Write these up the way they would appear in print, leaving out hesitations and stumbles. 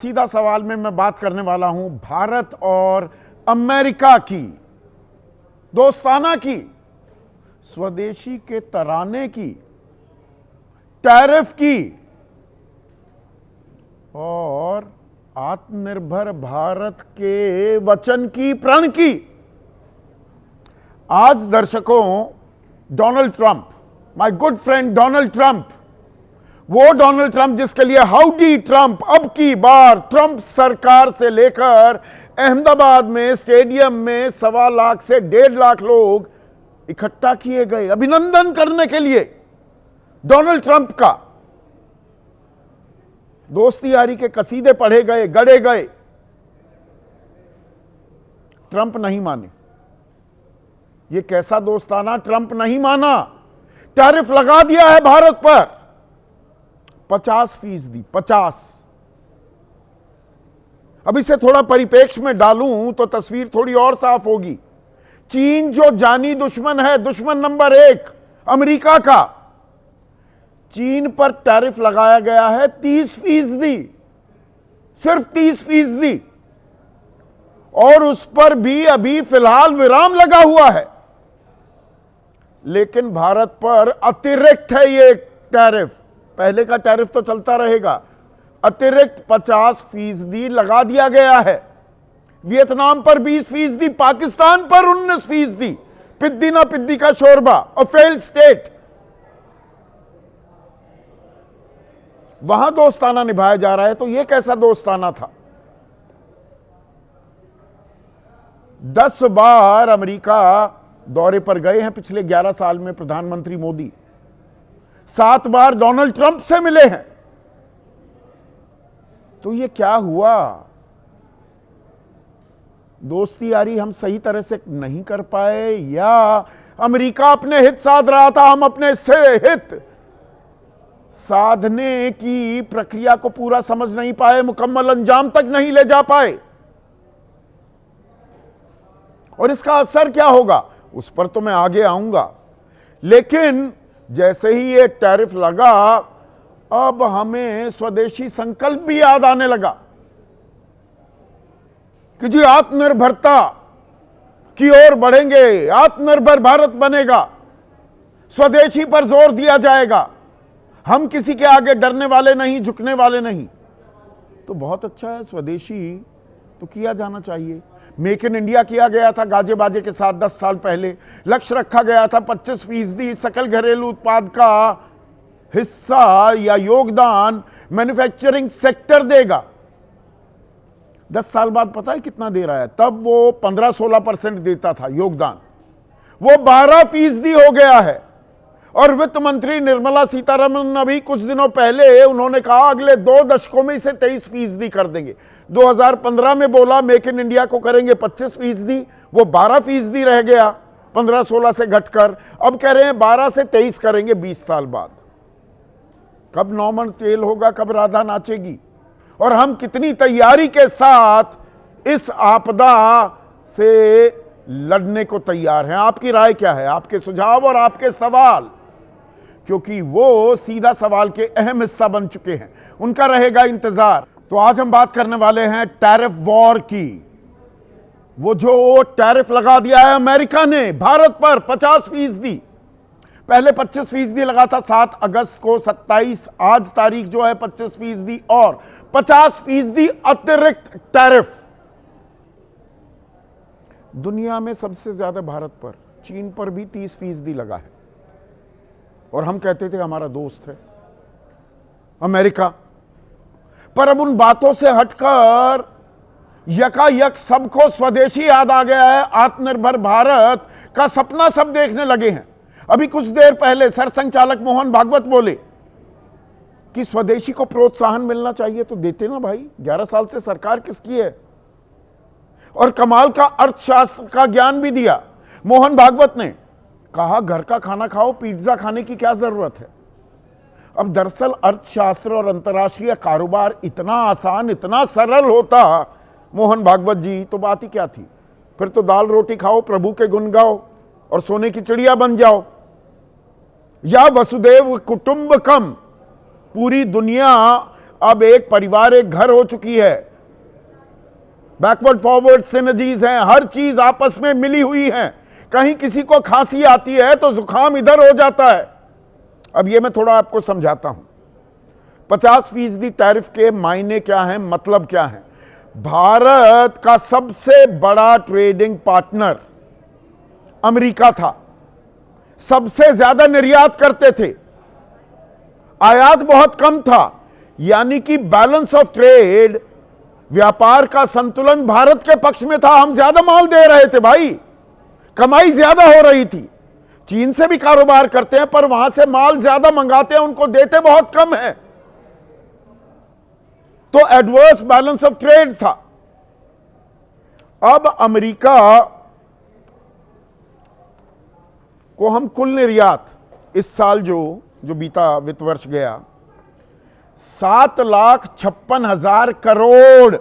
सीधा सवाल में मैं बात करने वाला हूं भारत और अमेरिका की, दोस्ताना की, स्वदेशी के तराने की, टैरिफ की और आत्मनिर्भर भारत के वचन की, प्रण की। आज दर्शकों, Donald Trump, my good friend Donald Trump, वो डोनाल्ड ट्रंप जिसके लिए हाउडी ट्रंप अब की बार ट्रंप सरकार से लेकर अहमदाबाद में स्टेडियम में 1.25 लाख से 1.5 लाख लोग इकट्ठा किए गए अभिनंदन करने के लिए डोनाल्ड ट्रंप का। दोस्ती यारी के कसीदे पढ़े गए, गढ़े गए। ट्रंप नहीं माने। ये कैसा दोस्ताना? ट्रंप नहीं माना। टैरिफ लगा दिया है भारत पर 50%। 50। अब इसे थोड़ा परिप्रेक्ष्य में डालूं तो तस्वीर थोड़ी और साफ होगी। चीन जो जानी दुश्मन है, दुश्मन नंबर 1 अमेरिका का, चीन पर टैरिफ लगाया गया है 30%, सिर्फ 30%, और उस पर भी अभी फिलहाल विराम लगा हुआ है। लेकिन भारत पर अतिरिक्त है ये टैरिफ। पहले का टैरिफ तो चलता रहेगा, अतिरिक्त 50% लगा दिया गया है। वियतनाम पर 20%, पाकिस्तान पर 19%। पिद्दी ना पिद्दी का शोरबा और फेल्ड स्टेट। वहां दोस्ताना निभाया जा रहा है, तो यह कैसा दोस्ताना था? 10 बार अमेरिका दौरे पर गए हैं पिछले 11 साल में प्रधानमंत्री मोदी। 7 बार डोनाल्ड ट्रंप से मिले हैं। तो ये क्या हुआ? दोस्ती यारी हम सही तरह से नहीं कर पाए, या अमेरिका अपने हित साध रहा था, हम अपने से हित साधने की प्रक्रिया को पूरा समझ नहीं पाए, मुकम्मल अंजाम तक नहीं ले जा पाए। और इसका असर क्या होगा उस पर तो मैं आगे आऊंगा। लेकिन जैसे ही ये टैरिफ लगा, अब हमें स्वदेशी संकल्प भी याद आने लगा कि जी आत्मनिर्भरता की ओर बढ़ेंगे, आत्मनिर्भर भारत बनेगा, स्वदेशी पर जोर दिया जाएगा, हम किसी के आगे डरने वाले नहीं, झुकने वाले नहीं। तो बहुत अच्छा है, स्वदेशी तो किया जाना चाहिए। मेक इन इंडिया किया गया था गाजे बाजे के साथ 10 साल पहले। लक्ष्य रखा गया था 25% सकल घरेलू उत्पाद का हिस्सा या योगदान मैन्युफैक्चरिंग सेक्टर देगा। 10 साल बाद पता है कितना दे रहा है? तब वो 15-16% देता था योगदान, वो 12% हो गया है। और वित्त मंत्री निर्मला सीतारमण अभी कुछ दिनों पहले उन्होंने कहा अगले 2 दशकों में इसे 23% कर देंगे। 2015 में बोला मेक इन इंडिया को करेंगे 25%, वो 12% रह गया 15-16 से घटकर। अब कह रहे हैं 12 से 23 करेंगे 20 साल बाद। कब नौमन तेल होगा, कब राधा नाचेगी? और हम कितनी तैयारी के साथ इस आपदा से लड़ने को तैयार हैं? आपकी राय क्या है? आपके सुझाव और आपके सवाल, क्योंकि वो सीधा सवाल के अहम हिस्सा बन चुके हैं, उनका रहेगा इंतजार। तो आज हम बात करने वाले हैं टैरिफ वॉर की। वो जो टैरिफ लगा दिया है अमेरिका ने भारत पर 50%, पहले 25% लगा था 7 अगस्त को, 27 आज तारीख जो है 25% और 50% अतिरिक्त टैरिफ। दुनिया में सबसे ज्यादा भारत पर, चीन पर भी 30% लगा है। और हम कहते थे हमारा दोस्त है अमेरिका। पर अब उन बातों से हटकर यकायक सबको स्वदेशी याद आ गया है। आत्मनिर्भर भारत का सपना सब देखने लगे हैं। अभी कुछ देर पहले सरसंघचालक मोहन भागवत बोले कि स्वदेशी को प्रोत्साहन मिलना चाहिए, तो देते ना भाई। 11 साल से सरकार किसकी है? और कमाल का अर्थशास्त्र का ज्ञान भी दिया मोहन भागवत ने। कहा घर का खाना खाओ, पिज्जा खाने की क्या जरूरत है? अब दरअसल अर्थशास्त्र और अंतर्राष्ट्रीय कारोबार इतना आसान, इतना सरल होता मोहन भागवत जी, तो बात ही क्या थी? फिर तो दाल रोटी खाओ, प्रभु के गुण गाओ और सोने की चिड़िया बन जाओ। या वसुदेव कुटुंबकम, पूरी दुनिया अब एक परिवार एक घर हो चुकी है। बैकवर्ड फॉरवर्ड सिनर्जीज हैं, हर चीज आपस में मिली हुई है। कहीं किसी को खांसी आती है तो जुकाम इधर हो जाता है। अब ये मैं थोड़ा आपको समझाता हूं। 50% टैरिफ के मायने क्या हैं, मतलब क्या है। भारत का सबसे बड़ा ट्रेडिंग पार्टनर अमेरिका था, सबसे ज्यादा निर्यात करते थे, आयात बहुत कम था, यानी कि बैलेंस ऑफ ट्रेड, व्यापार का संतुलन भारत के पक्ष में था। हम ज्यादा माल दे रहे थे भाई, कमाई ज्यादा हो रही थी। चीन से भी कारोबार करते हैं पर वहां से माल ज्यादा मंगाते हैं, उनको देते बहुत कम है, तो एडवर्स बैलेंस ऑफ ट्रेड था। अब अमेरिका को हम कुल निर्यात इस साल जो बीता वित्त वर्ष गया 7,56,000 करोड़,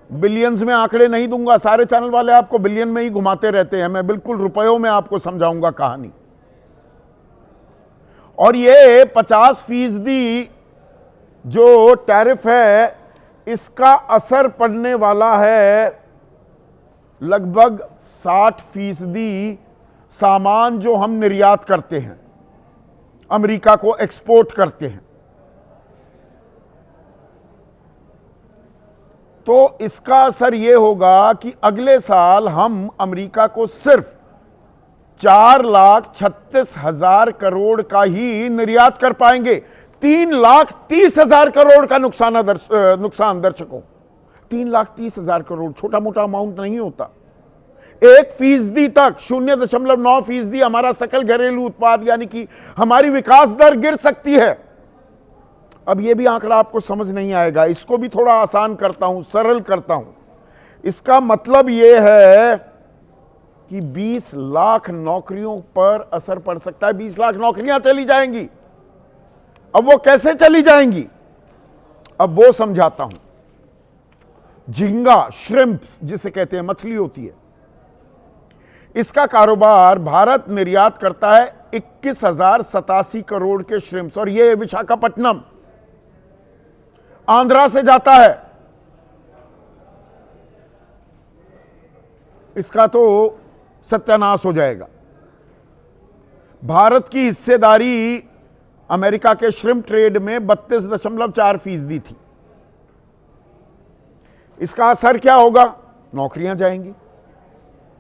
बिलियंस में आंकड़े नहीं दूंगा, सारे चैनल वाले आपको बिलियन में ही घुमाते रहते हैं, मैं बिल्कुल रुपयों में आपको समझाऊंगा कहानी। और ये 50% जो टैरिफ है इसका असर पड़ने वाला है लगभग 60% सामान जो हम निर्यात करते हैं, अमेरिका को एक्सपोर्ट करते हैं। तो इसका असर यह होगा कि अगले साल हम अमेरिका को सिर्फ 4,36,000 करोड़ का ही निर्यात कर पाएंगे। 3,30,000 करोड़ का नुकसान दर्शकों, 3,30,000 करोड़ छोटा मोटा अमाउंट नहीं होता। 1% तक 0.9% हमारा सकल घरेलू उत्पाद यानी कि हमारी विकास दर गिर सकती है। अब यह भी आंकड़ा आपको समझ नहीं आएगा, इसको भी थोड़ा आसान करता हूं, सरल करता हूं। इसका मतलब यह है कि 20 लाख नौकरियों पर असर पड़ सकता है। 20 लाख नौकरियां चली जाएंगी। अब वो कैसे चली जाएंगी, अब वो समझाता हूं। झींगा, श्रिम्प्स जिसे कहते हैं, मछली होती है, इसका कारोबार भारत निर्यात करता है 21,087 करोड़ के श्रिम्प्स, और ये विशाखापट्टनम आंध्रा से जाता है। इसका तो सत्यानाश हो जाएगा। भारत की हिस्सेदारी अमेरिका के श्रिम्प ट्रेड में 32.4% थी। इसका असर क्या होगा, नौकरियां जाएंगी,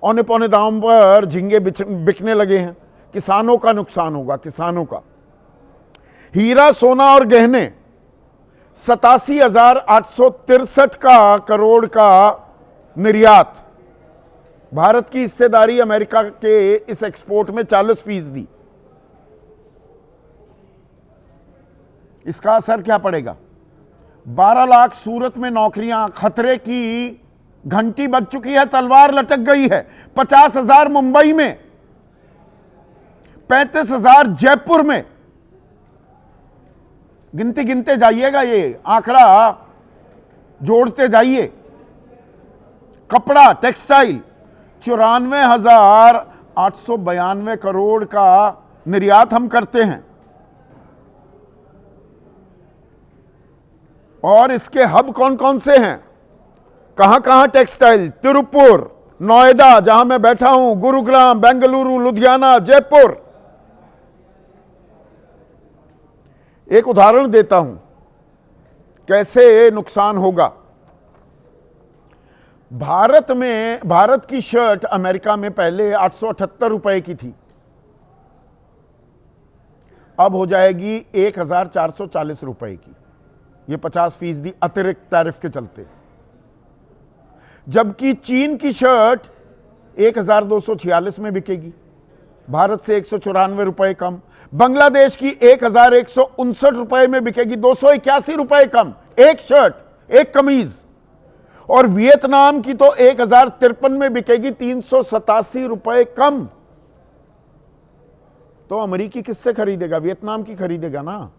औने पौने दाम पर झींगे बिकने लगे हैं, किसानों का नुकसान होगा, किसानों का। हीरा, सोना और गहने 87,863 करोड़ का निर्यात, भारत की हिस्सेदारी अमेरिका के इस एक्सपोर्ट में 40%। इसका असर क्या पड़ेगा, 12 लाख सूरत में नौकरियां खतरे की घंटी बज चुकी है, तलवार लटक गई है। 50,000 मुंबई में, 35,000 जयपुर में। गिनते जाइएगा, ये आंकड़ा जोड़ते जाइए। कपड़ा, टेक्सटाइल 94,892 करोड़ का निर्यात हम करते हैं। और इसके हब कौन कौन से हैं, कहां टेक्सटाइल, तिरुपुर, नोएडा जहां मैं बैठा हूं, गुरुग्राम, बेंगलुरु, लुधियाना, जयपुर। एक उदाहरण देता हूं कैसे नुकसान होगा। भारत की शर्ट अमेरिका में पहले 878 रुपए की थी, अब हो जाएगी 1,440 रुपए की। ये 50% अतिरिक्त टैरिफ के चलते। जबकि चीन की शर्ट 1,246 में बिकेगी, भारत से 194 रुपए कम। बांग्लादेश की 1,159 रुपए में बिकेगी, 281 रुपए कम एक शर्ट, एक कमीज। और वियतनाम की तो 1,053 में बिकेगी, 387 रुपए कम। तो अमेरिकी किससे खरीदेगा, वियतनाम की खरीदेगा ना,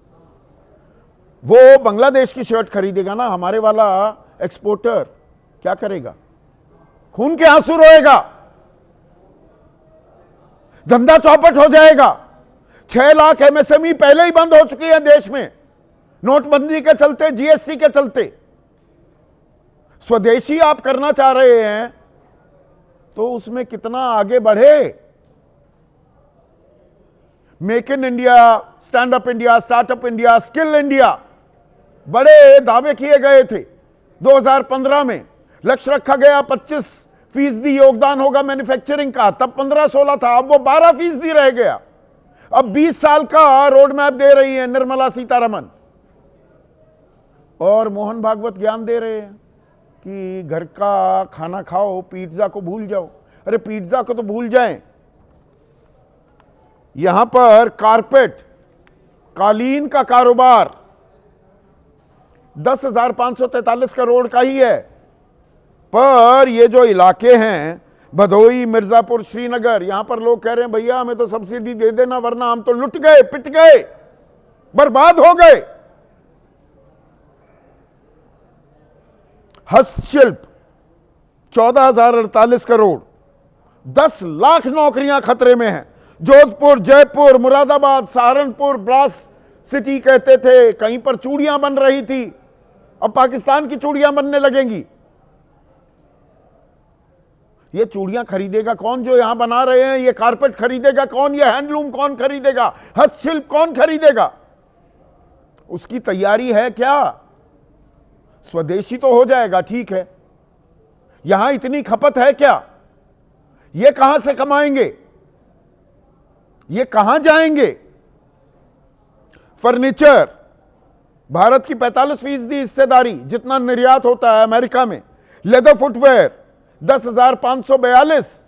वो बांग्लादेश की शर्ट खरीदेगा ना। हमारे वाला एक्सपोर्टर क्या करेगा, खून के आंसू रोएगा, धंधा चौपट हो जाएगा। 6 लाख एमएसएमई पहले ही बंद हो चुकी है देश में, नोटबंदी के चलते, जीएसटी के चलते। स्वदेशी आप करना चाह रहे हैं तो उसमें कितना आगे बढ़े। Make in India, stand up India, startup India, skill India, बड़े दावे किए गए थे। 2015 में लक्ष्य रखा गया 25% योगदान होगा मैन्युफैक्चरिंग का, तब 15-16 था, अब वो 12% रह गया। अब 20 साल का रोड मैप दे रही है निर्मला सीतारमण, और मोहन भागवत ज्ञान दे रहे हैं कि घर का खाना खाओ, पिज्जा को भूल जाओ। अरे पिज्जा को तो भूल जाएं, यहां पर कारपेट, कालीन का कारोबार 10,543 करोड़ का ही है, पर ये जो इलाके हैं भदोई, मिर्जापुर, श्रीनगर, यहां पर लोग कह रहे हैं भैया हमें तो सब्सिडी दे देना वरना हम तो लुट गए, पिट गए, बर्बाद हो गए। हस्तशिल्प 14,048 करोड़, 10 लाख नौकरियां खतरे में हैं। जोधपुर, जयपुर, मुरादाबाद, सहारनपुर ब्रास सिटी कहते थे, कहीं पर चूड़ियां बन रही थी, अब पाकिस्तान की चूड़ियां बनने लगेंगी। ये चूड़ियां खरीदेगा कौन जो यहां बना रहे हैं? ये कारपेट खरीदेगा कौन? ये हैंडलूम कौन खरीदेगा? हस्तशिल्प कौन खरीदेगा? उसकी तैयारी है क्या? स्वदेशी तो हो जाएगा, ठीक है, यहां इतनी खपत है क्या? ये कहां से कमाएंगे? ये कहां जाएंगे? फर्नीचर, भारत की 45% हिस्सेदारी जितना निर्यात होता है अमेरिका में। Leather footwear 10,542,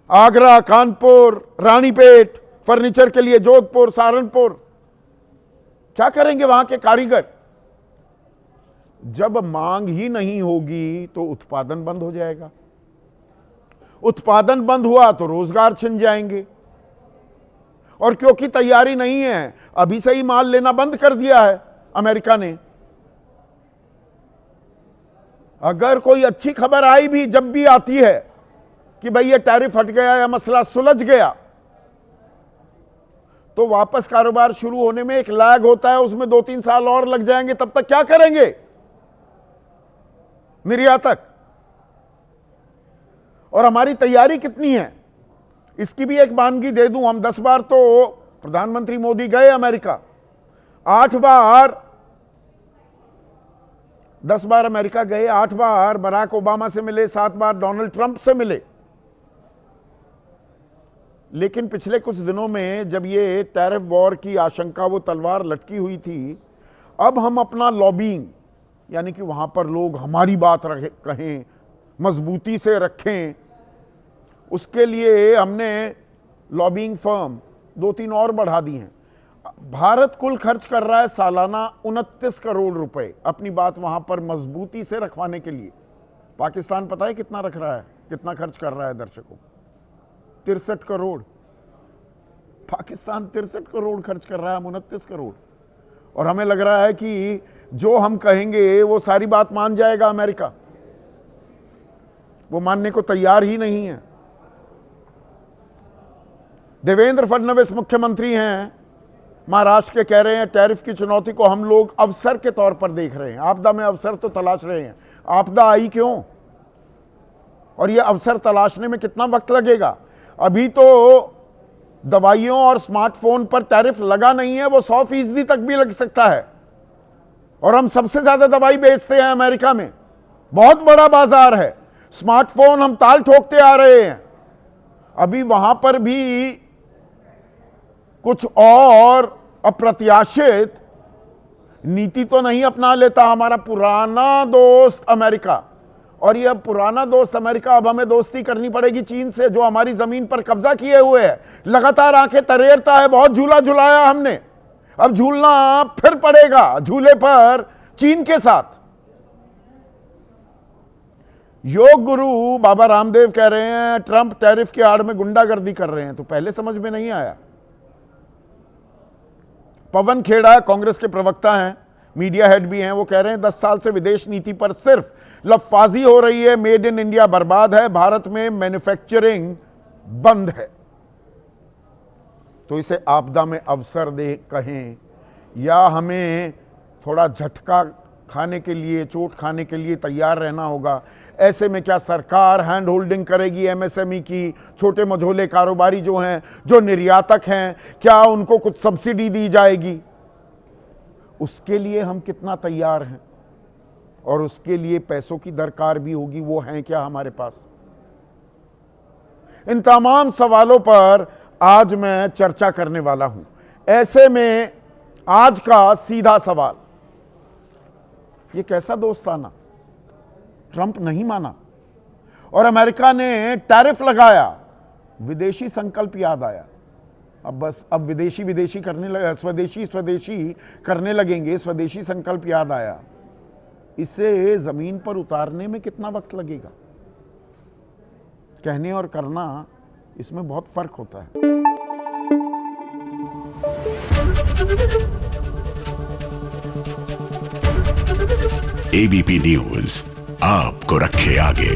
Agra, Kanpur, Ranipet furniture के लिए, जोधपुर, सहारनपुर। क्या करेंगे वहां के कारीगर? जब मांग ही नहीं होगी तो उत्पादन बंद हो जाएगा, उत्पादन बंद हुआ तो रोजगार छिन जाएंगे। और क्योंकि तैयारी नहीं है, अभी से ही माल लेना बंद कर दिया है अमेरिका ने। अगर कोई अच्छी खबर आई भी, जब भी आती है कि भाई ये टैरिफ हट गया या मसला सुलझ गया, तो वापस कारोबार शुरू होने में एक लैग होता है, उसमें 2-3 साल और लग जाएंगे। तब तक क्या करेंगे निर्यातक? और हमारी तैयारी कितनी है इसकी भी एक वानगी दे दूं। हम 10 बार, तो प्रधानमंत्री मोदी गए अमेरिका, 8 बार, 10 बार अमेरिका गए, 8 बार बराक ओबामा से मिले, 7 बार डोनाल्ड ट्रंप से मिले। लेकिन पिछले कुछ दिनों में जब ये टैरिफ वॉर की आशंका, वो तलवार लटकी हुई थी, अब हम अपना लॉबिंग, यानी कि वहां पर लोग हमारी बात कहें, मजबूती से रखें, उसके लिए हमने लॉबिंग फर्म 2-3 और बढ़ा दी हैं। भारत कुल खर्च कर रहा है सालाना 29 करोड़ रुपए अपनी बात वहां पर मजबूती से रखवाने के लिए। पाकिस्तान पता है कितना रख रहा है, कितना खर्च कर रहा है दर्शकों? 63 करोड़। पाकिस्तान 63 करोड़ खर्च कर रहा है, हम 29 करोड़। और हमें लग रहा है कि जो हम कहेंगे वो सारी बात मान जाएगा अमेरिका। वो मानने को तैयार ही नहीं है। देवेंद्र फडणवीस मुख्यमंत्री हैं महाराष्ट्र के, कह रहे हैं टैरिफ की चुनौती को हम लोग अवसर के तौर पर देख रहे हैं। आपदा में अवसर तो तलाश रहे हैं। आपदा आई क्यों, और यह अवसर तलाशने में कितना वक्त लगेगा? अभी तो दवाइयों और स्मार्टफोन पर टैरिफ लगा नहीं है, वो 100% तक भी लग सकता है। और हम सबसे ज्यादा दवाई बेचते हैं अमेरिका में, बहुत बड़ा बाजार है। स्मार्टफोन हम ताल ठोकते आ रहे हैं। अभी वहां पर भी कुछ और अप्रत्याशित नीति तो नहीं अपना लेता हमारा पुराना दोस्त अमेरिका। और यह पुराना दोस्त अमेरिका, अब हमें दोस्ती करनी पड़ेगी चीन से, जो हमारी जमीन पर कब्जा किए हुए है, लगातार आंखें तरेरता है। बहुत झूला झुलाया हमने, अब झूलना फिर पड़ेगा झूले पर चीन के साथ। योग गुरु बाबा रामदेव कह रहे हैं ट्रंप टैरिफ के आड़ में गुंडागर्दी कर रहे हैं, तो पहले समझ में नहीं आया। पवन खेड़ा कांग्रेस के प्रवक्ता हैं, मीडिया हेड भी हैं, वो कह रहे हैं 10 साल से विदेश नीति पर सिर्फ लफाजी हो रही है, मेड इन इंडिया बर्बाद है, भारत में मैन्युफैक्चरिंग बंद है। तो इसे आपदा में अवसर दे कहें, या हमें थोड़ा झटका खाने के लिए, चोट खाने के लिए तैयार रहना होगा। ऐसे में क्या सरकार हैंड होल्डिंग करेगी एमएसएमई की? छोटे मझोले कारोबारी जो हैं, जो निर्यातक हैं, क्या उनको कुछ सब्सिडी दी जाएगी? उसके लिए हम कितना तैयार हैं? और उसके लिए पैसों की दरकार भी होगी, वो हैं क्या हमारे पास? इन तमाम सवालों पर आज मैं चर्चा करने वाला हूं। ऐसे में आज का सीधा सवाल, ये कैसा दोस्ताना? ट्रंप नहीं माना और अमेरिका ने टैरिफ लगाया, विदेशी संकल्प याद आया। अब बस अब विदेशी विदेशी करने लगे, स्वदेशी स्वदेशी करने लगेंगे, स्वदेशी संकल्प याद आया। इसे जमीन पर उतारने में कितना वक्त लगेगा? कहने और करना, इसमें बहुत फर्क होता है। एबीपी न्यूज आपको रखे आगे।